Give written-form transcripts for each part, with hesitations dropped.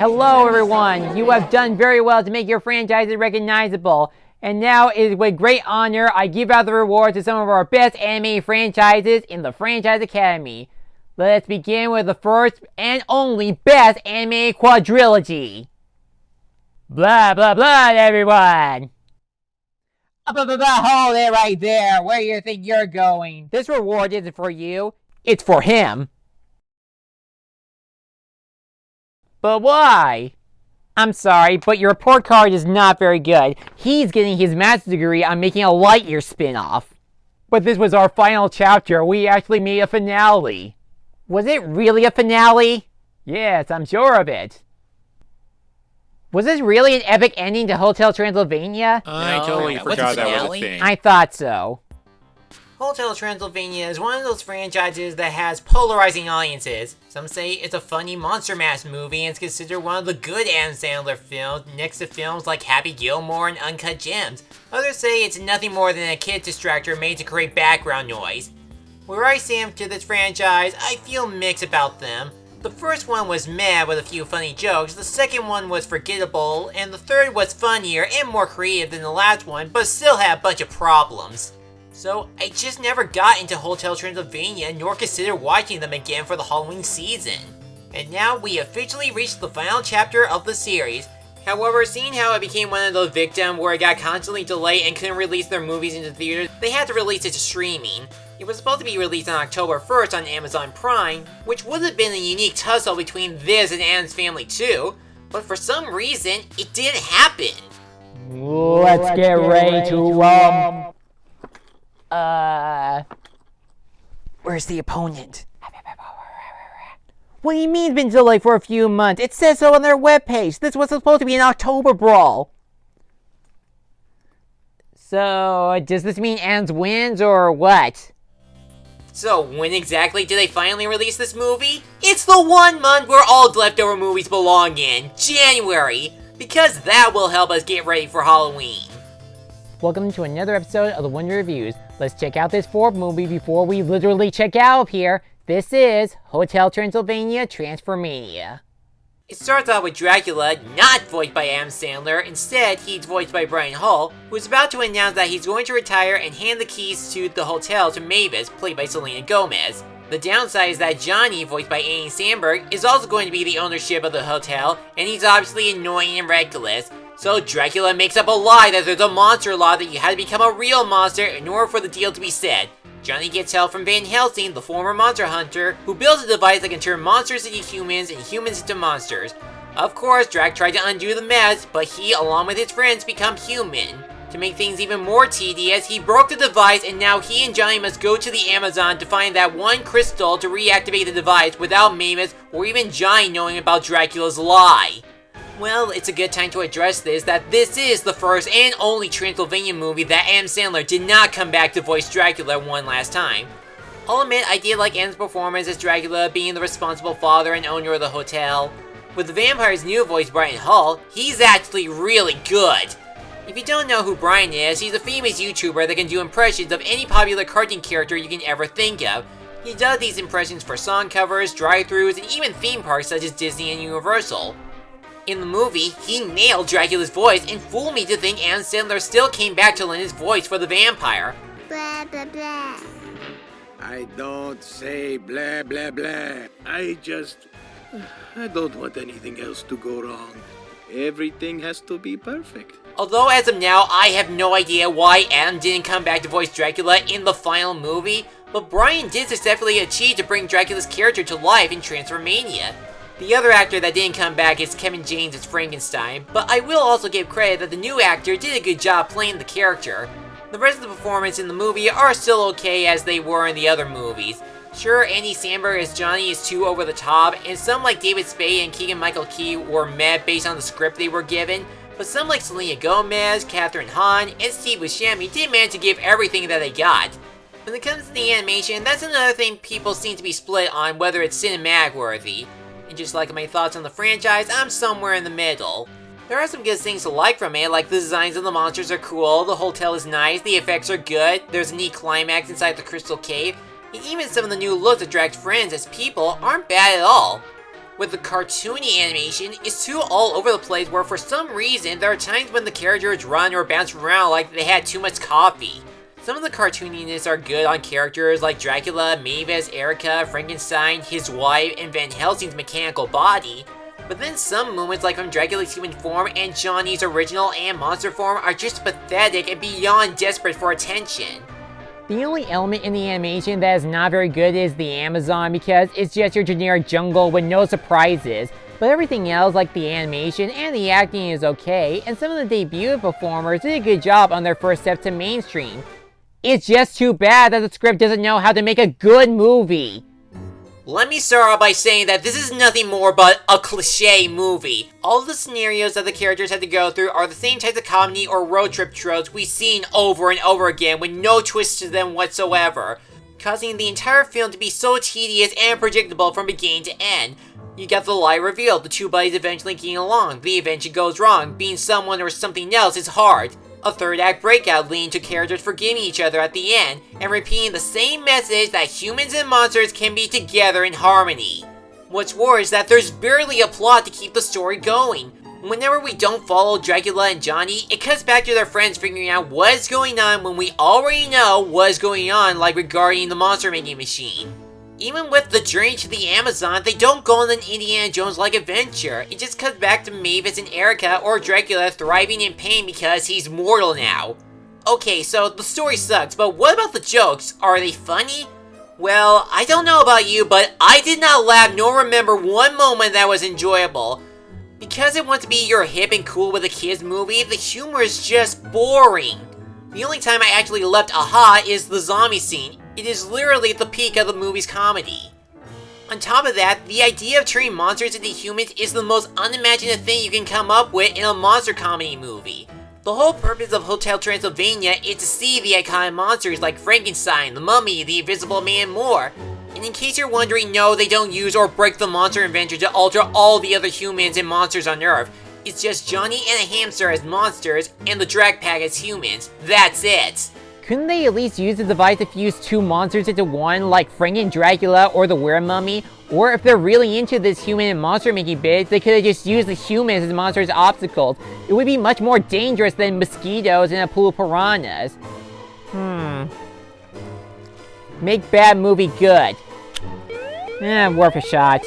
Hello everyone, you have done very well to make your franchises recognizable. And now it is with great honor I give out the rewards to some of our best anime franchises in the Franchise Academy. Let's begin with the first and only best anime quadrilogy. Blah blah blah everyone! Hold it right there, where do you think you're going? This reward isn't for you, it's for him. But why? I'm sorry, but your report card is not very good. He's getting his master's degree on making a Lightyear spin-off. But this was our final chapter. We actually made a finale. Was it really a finale? Yes, I'm sure of it. Was this really an epic ending to Hotel Transylvania? I totally forgot that was a thing. I thought so. Hotel Transylvania is one of those franchises that has polarizing audiences. Some say it's a funny Monster Mash movie and it's considered one of the good Adam Sandler films next to films like Happy Gilmore and Uncut Gems. Others say it's nothing more than a kid distractor made to create background noise. Where I stand to this franchise, I feel mixed about them. The first one was meh with a few funny jokes, the second one was forgettable, and the third was funnier and more creative than the last one, but still had a bunch of problems. So, I just never got into Hotel Transylvania nor considered watching them again for the Halloween season. And now we officially reached the final chapter of the series. However, seeing how it became one of those victims where it got constantly delayed and couldn't release their movies into theaters, they had to release it to streaming. It was supposed to be released on October 1st on Amazon Prime, which would have been a unique tussle between this and Addams Family 2, but for some reason, it didn't happen. Let's get ready to, where's the opponent? What do you mean it's been delayed for a few months? It says so on their webpage. This was supposed to be an October brawl. So, does this mean Ans wins or what? So, when exactly did they finally release this movie? It's the 1 month where all leftover movies belong in, January, because that will help us get ready for Halloween. Welcome to another episode of the Wonder Reviews. Let's check out this fourth movie before we literally check out of here. This is Hotel Transylvania Transformania. It starts out with Dracula, not voiced by Adam Sandler. Instead, he's voiced by Brian Hull, who is about to announce that he's going to retire and hand the keys to the hotel to Mavis, played by Selena Gomez. The downside is that Johnny, voiced by Andy Samberg, is also going to be the ownership of the hotel, and he's obviously annoying and reckless. So Dracula makes up a lie that there's a monster law that you had to become a real monster in order for the deal to be said. Johnny gets help from Van Helsing, the former monster hunter, who builds a device that can turn monsters into humans and humans into monsters. Of course, Drac tried to undo the mess, but he, along with his friends, become human. To make things even more tedious, he broke the device and now he and Johnny must go to the Amazon to find that one crystal to reactivate the device without Mavis or even Johnny knowing about Dracula's lie. Well, it's a good time to address this, that this is the first and only Transylvania movie that Adam Sandler did not come back to voice Dracula one last time. I'll admit I did like Adam's performance as Dracula, being the responsible father and owner of the hotel. With the vampire's new voice, Brian Hull, he's actually really good. If you don't know who Brian is, he's a famous YouTuber that can do impressions of any popular cartoon character you can ever think of. He does these impressions for song covers, drive-thrus, and even theme parks such as Disney and Universal. In the movie, he nailed Dracula's voice and fooled me to think Adam Sandler still came back to lend his voice for the vampire. Blah, blah, blah. I don't say blah, blah, blah. I don't want anything else to go wrong. Everything has to be perfect. Although as of now, I have no idea why Adam didn't come back to voice Dracula in the final movie, but Brian did successfully achieve to bring Dracula's character to life in Transformania. The other actor that didn't come back is Kevin James as Frankenstein, but I will also give credit that the new actor did a good job playing the character. The rest of the performances in the movie are still okay as they were in the other movies. Sure, Andy Samberg as Johnny is too over the top, and some like David Spade and Keegan-Michael Key were meh based on the script they were given, but some like Selena Gomez, Kathryn Hahn, and Steve Buscemi did manage to give everything that they got. When it comes to the animation, that's another thing people seem to be split on whether it's cinematic worthy. And just like my thoughts on the franchise, I'm somewhere in the middle. There are some good things to like from it, like the designs of the monsters are cool, the hotel is nice, the effects are good, there's a neat climax inside the Crystal Cave, and even some of the new looks of Drac's friends as people aren't bad at all. with the cartoony animation, it's too all over the place where for some reason there are times when the characters run or bounce around like they had too much coffee. Some of the cartooniness are good on characters like Dracula, Mavis, Erica, Frankenstein, his wife, and Van Helsing's mechanical body, but then some moments like from Dracula's human form and Johnny's original and monster form are just pathetic and beyond desperate for attention. The only element in the animation that is not very good is the Amazon because it's just your generic jungle with no surprises, but everything else like the animation and the acting is okay, and some of the debut performers did a good job on their first step to mainstream. It's just too bad that the script doesn't know how to make a good movie. Let me start off by saying that this is nothing more but a cliché movie. All of the scenarios that the characters had to go through are the same types of comedy or road trip tropes we've seen over and over again with no twists to them whatsoever, causing the entire film to be so tedious and predictable from beginning to end. You got the lie revealed, the two buddies eventually getting along, the eventually goes wrong, being someone or something else is hard. A third act breakout leading to characters forgiving each other at the end, and repeating the same message that humans and monsters can be together in harmony. What's worse is that there's barely a plot to keep the story going. Whenever we don't follow Dracula and Johnny, it cuts back to their friends figuring out what's going on when we already know what's going on, like regarding the monster making machine. Even with the journey to the Amazon, they don't go on an Indiana Jones-like adventure. It just cuts back to Mavis and Erica or Dracula thriving in pain because he's mortal now. Okay, so the story sucks, but what about the jokes? Are they funny? Well, I don't know about you, but I did not laugh nor remember one moment that was enjoyable. Because it wants to be your hip and cool with a kids movie, the humor is just boring. The only time I actually left aha is the zombie scene. It is literally the peak of the movie's comedy. On top of that, the idea of turning monsters into humans is the most unimaginative thing you can come up with in a monster comedy movie. The whole purpose of Hotel Transylvania is to see the iconic monsters like Frankenstein, the Mummy, the Invisible Man, and more. And in case you're wondering, no, they don't use or break the monster inventor to alter all the other humans and monsters on Earth. It's just Johnny and a hamster as monsters, and the Drag Pack as humans. That's it. Couldn't they at least use the device to fuse two monsters into one, like Frank and Dracula or the Were-Mummy? Or if they're really into this human and monster making bit, they could have just used the humans as monsters' obstacles. It would be much more dangerous than mosquitoes and a pool of piranhas. Make bad movie good. Worth a shot.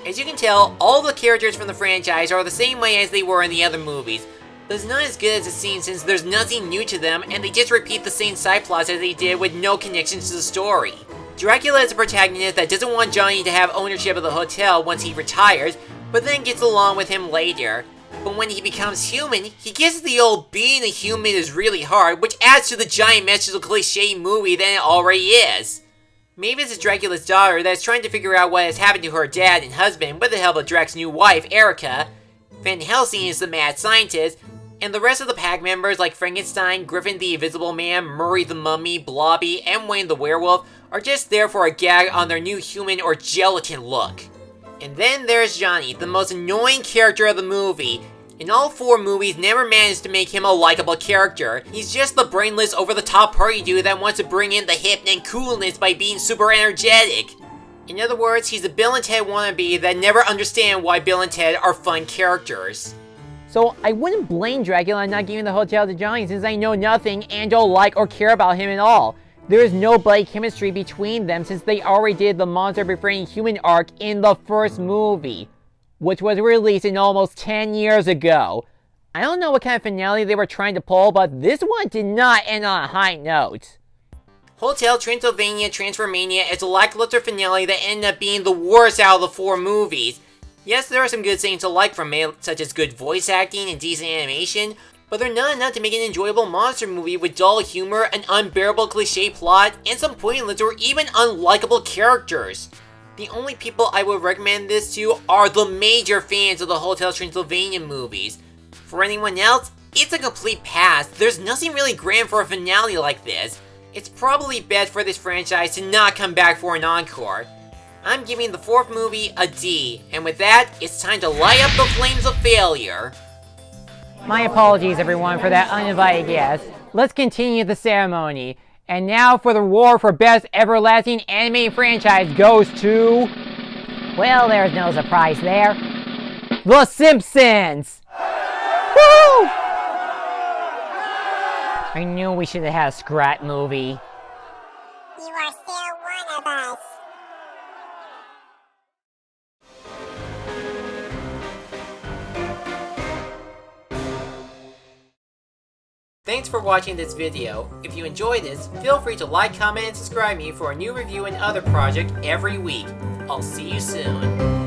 As you can tell, all the characters from the franchise are the same way as they were in the other movies. But it's not as good as it seems since there's nothing new to them and they just repeat the same side plots as they did with no connections to the story. Dracula is a protagonist that doesn't want Johnny to have ownership of the hotel once he retires, but then gets along with him later. But when he becomes human, he gets the old being a human is really hard, which adds to the giant message of the cliche movie than it already is. Mavis is Dracula's daughter that is trying to figure out what has happened to her dad and husband with the help of Drac's new wife, Erica. Van Helsing is the mad scientist, and the rest of the pack members like Frankenstein, Griffin the Invisible Man, Murray the Mummy, Blobby, and Wayne the Werewolf are just there for a gag on their new human or gelatin look. And then there's Johnny, the most annoying character of the movie. In all four movies, never managed to make him a likable character. He's just the brainless, over-the-top party dude that wants to bring in the hip and coolness by being super energetic. In other words, he's a Bill and Ted wannabe that never understand why Bill and Ted are fun characters. So I wouldn't blame Dracula not giving the hotel to Johnny since I know nothing and don't like or care about him at all. There is no buddy chemistry between them since they already did the monster befriending human arc in the first movie, which was released in almost 10 years ago. I don't know what kind of finale they were trying to pull, but this one did not end on a high note. Hotel Transylvania Transformania is a lackluster finale that ended up being the worst out of the four movies. Yes, there are some good things to like from it, such as good voice acting and decent animation, but they're not enough to make an enjoyable monster movie with dull humor, an unbearable cliche plot, and some pointless or even unlikable characters. The only people I would recommend this to are the major fans of the Hotel Transylvania movies. For anyone else, it's a complete pass. There's nothing really grand for a finale like this. It's probably best for this franchise to not come back for an encore. I'm giving the fourth movie a D, and with that, it's time to light up the flames of failure. My apologies everyone for that uninvited guest. Let's continue the ceremony. And now for the award for Best Everlasting Anime Franchise goes to... Well, there's no surprise there. The Simpsons! Woo! I knew we should have had a Scrat movie. You are still one of us. Thanks for watching this video. If you enjoyed this, feel free to like, comment, and subscribe me for a new review and other project every week. I'll see you soon.